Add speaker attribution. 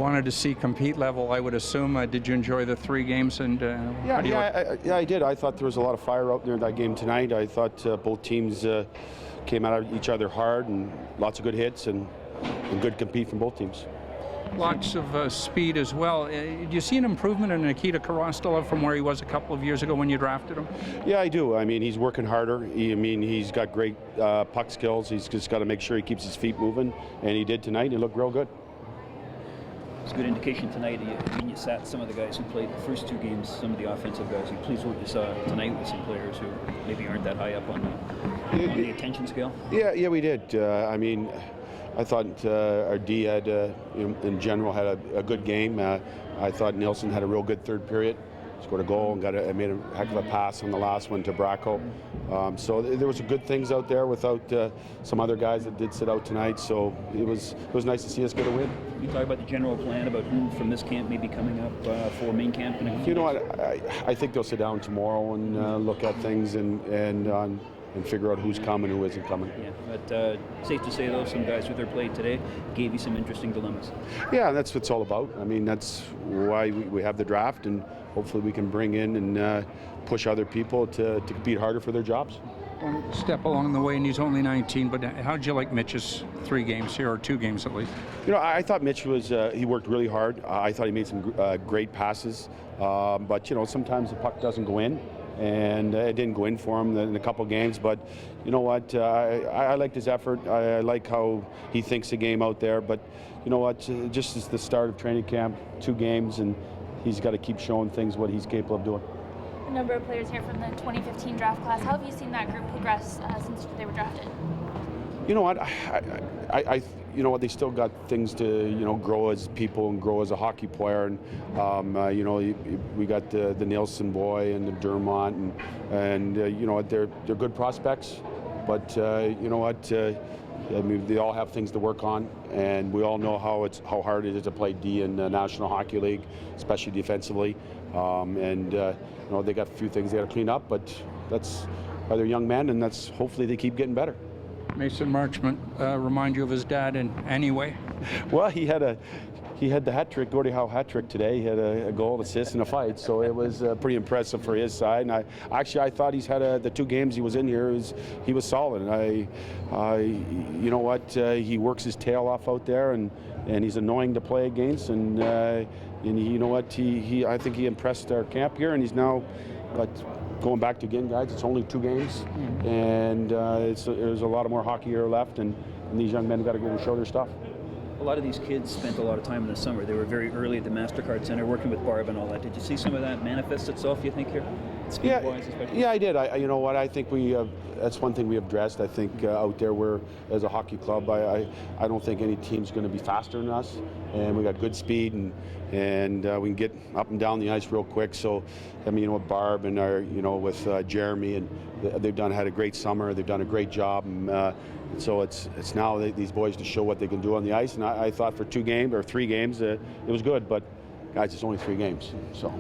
Speaker 1: wanted to see compete level, I would assume. Did you enjoy the 3 games? And
Speaker 2: I did. I thought there was a lot of fire out there in that game tonight. I thought both teams came at each other hard, and lots of good hits and good compete from both teams.
Speaker 1: Lots of speed as well. Do you see an improvement in Nikita Karastolov from where he was a couple of years ago when you drafted him?
Speaker 2: Yeah, I do. I mean, he's working harder. He's got great puck skills. He's just got to make sure he keeps his feet moving, and he did tonight. He looked real good.
Speaker 3: It's a good indication tonight. You sat some of the guys who played the first 2 games, some of the offensive guys. Are you pleased with what you saw tonight with some players who maybe aren't that high up on the attention scale?
Speaker 2: Yeah, we did. I thought our D had, in general, had a good game. I thought Nielsen had a real good third period. Scored a goal and made a heck of a pass on the last one to Bracco. So there was good things out there without some other guys that did sit out tonight. So it was nice to see us get a win.
Speaker 3: You talk about the general plan about who from this camp may be coming up for main camp.
Speaker 2: You know what? I think they'll sit down tomorrow and look at things and figure out who's coming, who isn't coming.
Speaker 3: Yeah, but safe to say though, some guys with their play today gave you some interesting dilemmas.
Speaker 2: Yeah, that's what it's all about. I mean, that's why we have the draft, and hopefully we can bring in and push other people to compete harder for their jobs.
Speaker 1: One step along the way, and he's only 19, but how'd you like Mitch's 3 games here, or 2 games at least?
Speaker 2: You know, I thought Mitch he worked really hard. I thought he made some great passes, but, sometimes the puck doesn't go in. And it didn't go in for him in a couple games, but you know what? I liked his effort. I like how he thinks the game out there. But you know what? Just as the start of training camp, 2 games, and he's got to keep showing things what he's capable of doing.
Speaker 4: A number of players here from the 2015 draft class. How have you seen that group progress since they were drafted?
Speaker 2: You know what? You know what? They still got things to grow as people and grow as a hockey player. And we got the Nielsen boy and the Dermont, and they're good prospects. But you know what? I mean, they all have things to work on, and we all know how hard it is to play D in the National Hockey League, especially defensively. They got a few things they got to clean up, but that's why they're young men, and that's hopefully they keep getting better.
Speaker 1: Mason Marchment remind you of his dad in any way?
Speaker 2: Well, he had the hat trick, Gordie Howe hat trick today. He had a goal, an assist, and a fight, so it was pretty impressive for his side. And I thought he's had the 2 games he was in here, he was solid. And you know what? He works his tail off out there, and he's annoying to play against. And you know what? I think he impressed our camp here, and he's now, going back to again, guys, it's only 2 games, and there's a lot of more hockey here left, and these young men got to go and show their stuff.
Speaker 3: A lot of these kids spent a lot of time in the summer. They were very early at the MasterCard Center working with Barb and all that. Did you see some of that manifest itself, you think, here? Speed-wise, especially?
Speaker 2: Yeah, I did. You know what? I think that's one thing we have addressed. I think out there, as a hockey club, I don't think any team's going to be faster than us, and we got good speed, and we can get up and down the ice real quick. So, I mean, with Barb and with Jeremy, and they've had a great summer. They've done a great job. And, so it's now these boys to show what they can do on the ice. And I thought for 2 games or 3 games, it was good. But guys, it's only 3 games. So.